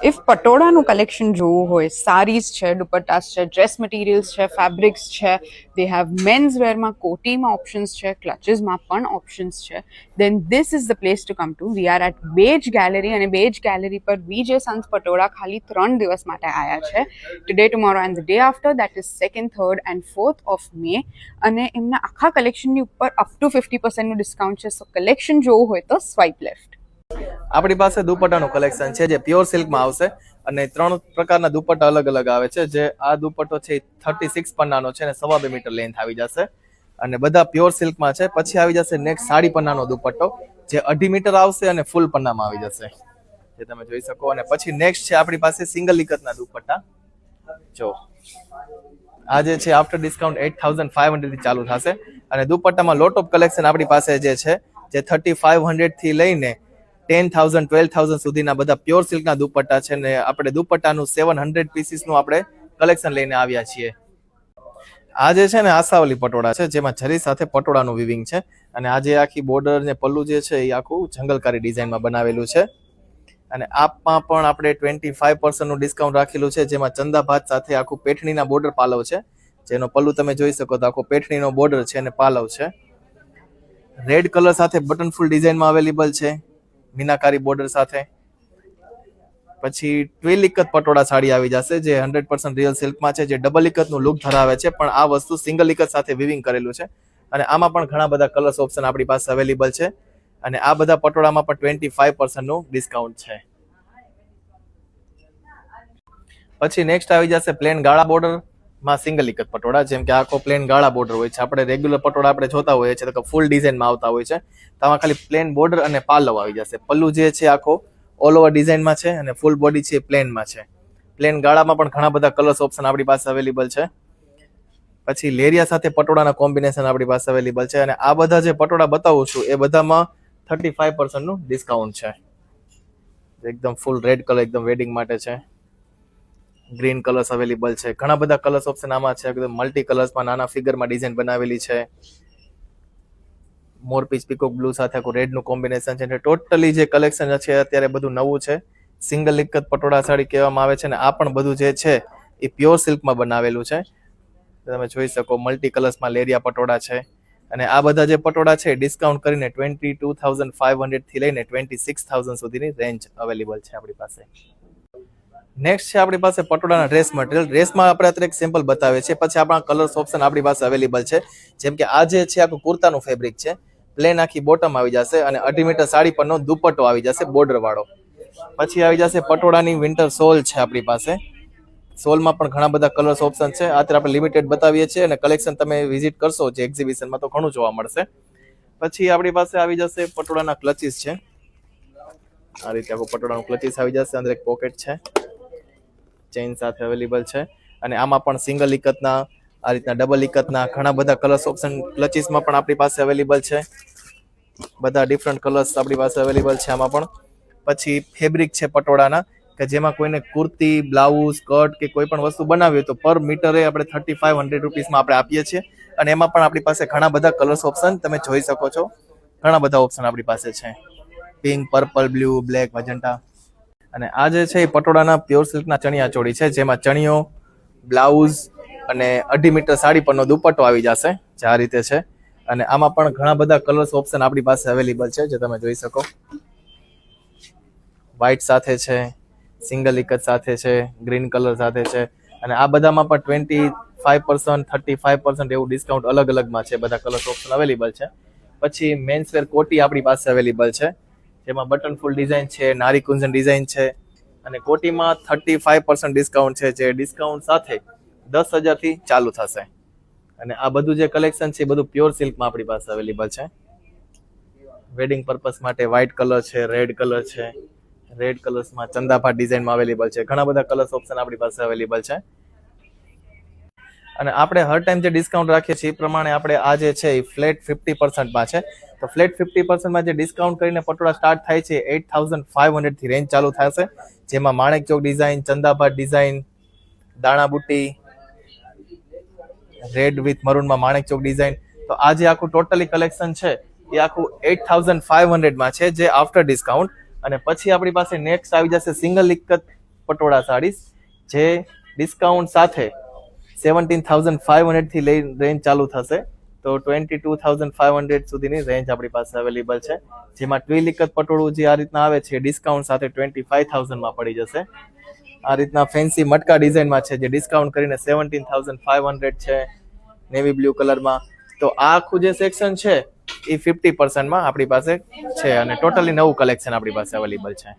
If પટોળાનું collection જોવું હોય, saris છે, દુપટ્ટાસ છે, ડ્રેસ મટીરિયલ્સ છે, ફેબ્રિક્સ છે, દે હેવ મેન્સ વેરમાં કોટીમાં ઓપ્શન્સ છે, ક્લચીસમાં પણ ઓપ્શન્સ છે, then this is the place to come to. We are at Beige Gallery, અને બેજ ગેલેરી પર વીજે સંત પટોળા ખાલી 3 દિવસ માટે આવ્યા છે. Today, tomorrow and the day after, that is 2nd, 3rd and 4th of May. અને એમના આખા કલેક્શનની ઉપર અપ ટુ 50% ડિસ્કાઉન્ટ છે. સો કલેક્શન જોવું હોય તો સ્વાઇપ લેફ્ટ. આપણી પાસે દુપટ્ટાનું કલેક્શન છે જે પ્યોર સિલ્કમાં આવશે અને 3 પ્રકારના દુપટ્ટા અલગ અલગ આવે છે. જે આ દુપટ્ટો છે 36 પન્નાનો છે અને 2.5 મીટર લેન્થ આવી જશે અને બધા પ્યોર સિલ્કમાં છે. પછી આવી જશે નેક્સ્ટ સાડી પન્નાનો દુપટ્ટો જે 2.5 મીટર આવશે અને ફૂલ પન્નામાં આવી જશે, જે તમે જોઈ શકો. અને પછી નેક્સ્ટ છે આપણી પાસે સિંગલ ઇકતના દુપટ્ટા. જો આ જે છે આફ્ટર ડિસ્કાઉન્ટ 8500 થી ચાલુ થશે અને દુપટ્ટામાં લોટ ઓફ કલેક્શન આપણી પાસે જે છે જે 3500 થી લઈને 10,000 12,000 સુધીના બધા પ્યોર સિલ્કના દુપટ્ટા છે ને આપણે દુપટ્ટાનું 700 પીસીસનું આપણે કલેક્શન લઈને આવ્યા છીએ. આ જે છે ને આસાવલી પટોળા છે જેમાં જરી સાથે પટોળાનું વિવિંગ છે અને આ જે આખી બોર્ડર ને પલ્લુ જે છે એ આખું જંગલકારી ડિઝાઇનમાં બનાવેલું છે અને આપમાં પણ આપણે 25% નું ડિસ્કાઉન્ટ રાખેલું છે જેમાં ચંદા ભાત સાથે આખું પેઠણીના બોર્ડર પાલવ છે, જેનો પલ્લુ તમે જોઈ શકો તો આખો પેઠણીનો બોર્ડર છે અને પાલવ છે. રેડ કલર સાથે બટન ફૂલ ડિઝાઇનમાં અવેલેબલ છે મીનાકારી બોર્ડર સાથે. પછી ટ્વિલ ઇકત પટોળા સાડી આવી જશે જે 100% રિયલ સિલ્કમાં છે, જે ડબલ ઇકતનું લુક ધરાવે છે પણ આ વસ્તુ સિંગલ ઇકત સાથે વિવિંગ કરેલું છે અને આમાં પણ ઘણા બધા કલર્સ ઓપ્શન આપણી પાસે અવેલેબલ છે અને આ બધા પટોળામાં પણ 25% નું ડિસ્કાઉન્ટ છે. પછી નેક્સ્ટ આવી જશે પ્લેન ગાળા બોર્ડર માં સિંગલ ઇકત પટોળા. જેમ કે આખો પ્લેન ગાળા બોર્ડર હોય છે, આપણે રેગ્યુલર પટોળા આપણે જોતા હોઈએ છીએ તો ફૂલ ડિઝાઇનમાં આવતા હોય છે, તો આમાં ખાલી પ્લેન બોર્ડર અને પાલવ આવી જશે. પલ્લુ જે છે આખો ઓલ ઓવર ડિઝાઇનમાં છે અને ફૂલ બોડી છે પ્લેનમાં છે. પ્લેન ગાળામાં પણ ઘણા બધા કલર્સ ઓપ્શન આપણી પાસે અવેલેબલ છે. પછી લેરિયા સાથે પટોળાના કોમ્બિનેશન આપણી પાસે અવેલેબલ છે અને આ બધા જે પટોળા બતાવું છું એ બધામાં 35% નું ડિસ્કાઉન્ટ છે. એકદમ ફૂલ રેડ કલર એકદમ વેડિંગ માટે છે. ગ્રીન કલર્સ અવેલેબલ છે, ઘણા બધા કલર્સ ઓપ્શન આમાં છે. એકદમ મલ્ટી કલર્સમાં નાના ફિગરમાં ડિઝાઇન બનાવેલી છે. મોરપીચ પીકોક બ્લુ સાથે આખું રેડનું કોમ્બિનેશન છે. ટોટલી જે કલેક્શન છે અત્યારે બધું નવું છે. સિંગલ ઇકત પટોળા સાડી કહેવામાં આવે છે અને આ પણ બધું જે છે એ પ્યોર સિલ્કમાં બનાવેલું છે. તમે જોઈ શકો મલ્ટી કલર્સમાં લેરિયા પટોળા છે અને આ બધા જે પટોળા છે ડિસ્કાઉન્ટ કરીને 22,500 થી લઈને 26,000 સુધીની રેન્જ અવેલેબલ છે આપણી પાસે. નેક્સ્ટ છે આપણી પાસે પટોળાના ડ્રેસ મટીરિયલ. ડ્રેસમાં આપણે અત્યારે એક સેમ્પલ બતાવીએ છીએ, પછી આપણા કલર્સ ઓપ્શન આપણી પાસે અવેલેબલ છે. જેમ કે આ જે છે આખું કુર્તાનું ફેબ્રિક છે, પ્લેન આખી બોટમ આવી જશે અને 2.5 મીટર સાડી પરનો દુપટ્ટો આવી જશે બોર્ડર વાળો. પછી આવી જશે પટોળાની વિન્ટર સોલ છે આપણી પાસે. સોલમાં પણ ઘણા બધા કલર્સ ઓપ્શન છે. અત્યારે આપણે લિમિટેડ બતાવીએ છીએ અને કલેક્શન તમે વિઝિટ કરશો જે એક્ઝિબિશનમાં તો ઘણું જોવા મળશે. પછી આપણી પાસે આવી જશે પટોળાના ક્લચીસ છે. આ રીતે આખું પટોળાનું ક્લચીસ આવી જશે, અંદર એક પોકેટ છે, ચેઇન સાથે અવેલેબલ છે અને આમાં પણ સિંગલ ઇકતના આ રીતના ડબલ ઇકતના ઘણા બધા કલર્સ ઓપ્શન ક્લચીસમાં પણ આપણી પાસે અવેલેબલ છે. બધા ડિફરન્ટ કલર્સ આપણી પાસે અવેલેબલ છે આમાં પણ. પછી ફેબ્રિક છે પટોળાના કે જેમાં કોઈને કુર્તી, બ્લાઉઝ, સ્કર્ટ કે કોઈ પણ વસ્તુ બનાવી હોય તો પર મીટરે આપણે 3500 રૂપીસમાં આપણે આપીએ છીએ અને એમાં પણ આપણી પાસે ઘણા બધા કલર્સ ઓપ્શન તમે જોઈ શકો છો. ઘણા બધા ઓપ્શન આપણી પાસે છે, પિંક, પર્પલ, બ્લુ, બ્લેક, મજન્ટા. અને આ જે છે એ પટોળાના પ્યોર સિલ્કના ચણિયા ચોળી છે જેમાં ચણિયો, બ્લાઉઝ અને 2.5 મીટર સાડી પરનો દુપટ્ટો આવી જશે જે આ રીતે છે અને આમાં પણ ઘણા બધા કલર્સ ઓપ્શન આપણી પાસે અવેલેબલ છે જે તમે જોઈ શકો. વ્હાઇટ સાથે છે, સિંગલ ઇકત સાથે છે, ગ્રીન કલર સાથે છે અને આ બધામાં પણ 25%, 35% એવું ડિસ્કાઉન્ટ અલગ અલગમાં છે. બધા કલર્સ ઓપ્શન અવેલેબલ છે. પછી મેન્સવેર કોટી આપણી પાસે અવેલેબલ છે જેમાં બટન ફૂલ ડિઝાઇન છે, નારી કુંજન ડિઝાઇન છે અને કોટીમાં 35% ડિસ્કાઉન્ટ છે, જે ડિસ્કાઉન્ટ સાથે 10,000 થી ચાલુ થશે. અને આ બધું જે કલેક્શન છે એ બધું પ્યોર સિલ્કમાં આપણી પાસે અવેલેબલ છે. વેડિંગ પર્પસ માટે વ્હાઇટ કલર છે, રેડ કલર છે, રેડ કલર્સમાં ચંદાભાત ડિઝાઇનમાં અવેલેબલ છે. ઘણા બધા કલર્સ ઓપ્શન આપણી પાસે અવેલેબલ છે અને આપણે હર ટાઈમ જે ડિસ્કાઉન્ટ રાખીએ છીએ એ પ્રમાણે આપણે આ જે છે એ ફ્લેટ 50%માં છે. તો ફ્લેટ 50%માં જે ડિસ્કાઉન્ટ કરીને પટોળા સ્ટાર્ટ થાય છે 8,500 થી રેન્જ ચાલુ થશે, જેમાં માણેક ચોક ડિઝાઇન, ચંદાભાત ડિઝાઇન, દાણા બુટ્ટી, રેડ વિથ મરૂનમાં માણેક ચોક ડિઝાઇન. તો આ જે આખું ટોટલી કલેક્શન છે એ આખું 8,500માં છે, જે આફ્ટર ડિસ્કાઉન્ટ અને પછી આપણી પાસે નેક્સ્ટ આવી જશે સિંગલ ઇક્કત પટોળા સાડીઝ, જે ડિસ્કાઉન્ટ સાથે 17,500 થી લઈ રેન્જ ચાલુ થશે. તો 22,500 સુધીની રેન્જ આપણી પાસે અવેલેબલ છે, જેમાં ટ્વિલ ઇક્કત પટોળું જે આ રીતના આવે છે ડિસ્કાઉન્ટ સાથે 25,000 માં પડી જશે. આ રીતના ફેન્સી મટકા ડિઝાઇનમાં છે, જે ડિસ્કાઉન્ટ કરીને 17,500 છે નેવી બ્લુ કલરમાં. તો આ આખું જે સેક્શન છે એ 50% માં આપણી પાસે છે, અને ટોટલી નવું કલેક્શન આપણી પાસે અવેલેબલ છે.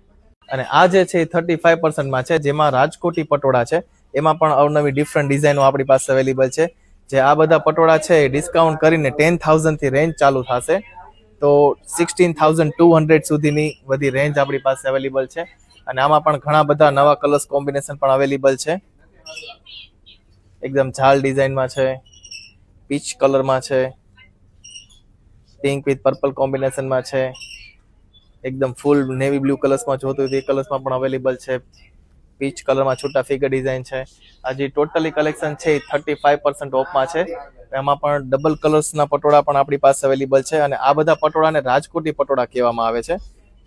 અને આ જે છે એ 35% માં છે, જેમાં રાજકોટી પટોળા છે, એમાં પણ અવનવી ડિફરન્ટ ડિઝાઇનો આપણી પાસે અવેલેબલ છે. જે આ બધા પટોળા છે એ ડિસ્કાઉન્ટ કરીને 10,000 થી રેન્જ ચાલુ થશે. તો 16,200 સુધીની બધી રેન્જ આપણી પાસે અવેલેબલ છે. અને આમાં પણ ઘણા બધા નવા કલર્સ કોમ્બિનેશન પણ અવેલેબલ છે. એકદમ ઝાલ ડિઝાઇનમાં છે, પીચ કલરમાં છે, પિંક વિથ પર્પલ કોમ્બિનેશનમાં છે, એકદમ ફૂલ નેવી બ્લુ કલર્સમાં જોતું હોય તે કલર્સમાં પણ અવેલેબલ છે, પીચ કલરમાં છૂટા ફિગર ડિઝાઇન છે. આ જે ટોટલી કલેક્શન છે એ 35% ઓફમાં છે. એમાં પણ ડબલ કલર્સના પટોળા પણ આપણી પાસે અવેલેબલ છે, અને આ બધા પટોળાને રાજકોટી પટોળા કહેવામાં આવે છે.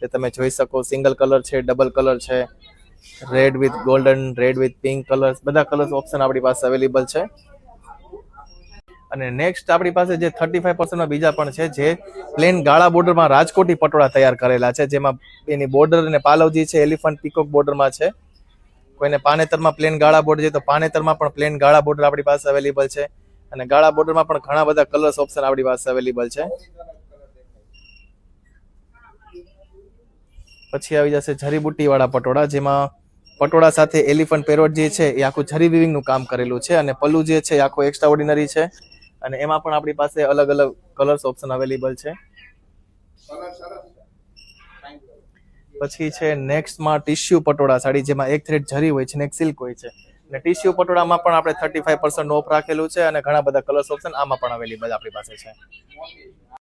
જે તમે જોઈ શકો, સિંગલ કલર છે, ડબલ કલર છે, red with golden, red with pink colours, બધા કલર્સ ઓપ્શન આપણી પાસે અવેલેબલ છે. અને નેક્સ્ટ આપણી પાસે જે 35% માં બીજા પણ છે, જે પ્લેન ગાળા બોર્ડરમાં રાજકોટી પટોળા તૈયાર કરેલા છે, જેમાં એની બોર્ડર અને પાલવ જે છે એલિફન્ટ પીકોક બોર્ડરમાં છે. કોઈને પાનેતરમાં પ્લેન ગાળા બોર્ડર છે તો પાનેતરમાં પણ પ્લેન ગાળા બોર્ડર આપણી પાસે અવેલેબલ છે. અને ગાળા બોર્ડરમાં પણ ઘણા બધા કલર્સ ઓપ્શન આપણી પાસે અવેલેબલ છે. પછી આવી જશે જરીબુટ્ટી વાળા પટોળા, જેમાં પટોળા સાથે એલિફન્ટ પેરોટ જે છે એ આખું જરી વિવિંગ નું કામ કરેલું છે, અને પલ્લુ જે છે એ આખું એક્સ્ટ્રા ઓર્ડિનરી છે. અને એમાં પણ આપણી પાસે અલગ અલગ કલર્સ ઓપ્શન અવેલેબલ છે. પછી છે નેક્સ્ટમાં ટિશ્યુ પટોળા સાડી, જેમાં એક થ્રેડ જરી હોય છે ને એક સિલ્ક હોય છે. અને ટિશ્યુ પટોળામાં પણ આપણે 35% ઓફ રાખેલું છે, અને ઘણા બધા કલર્સ ઓપ્શન આમાં પણ અવેલેબલ આપણી પાસે છે.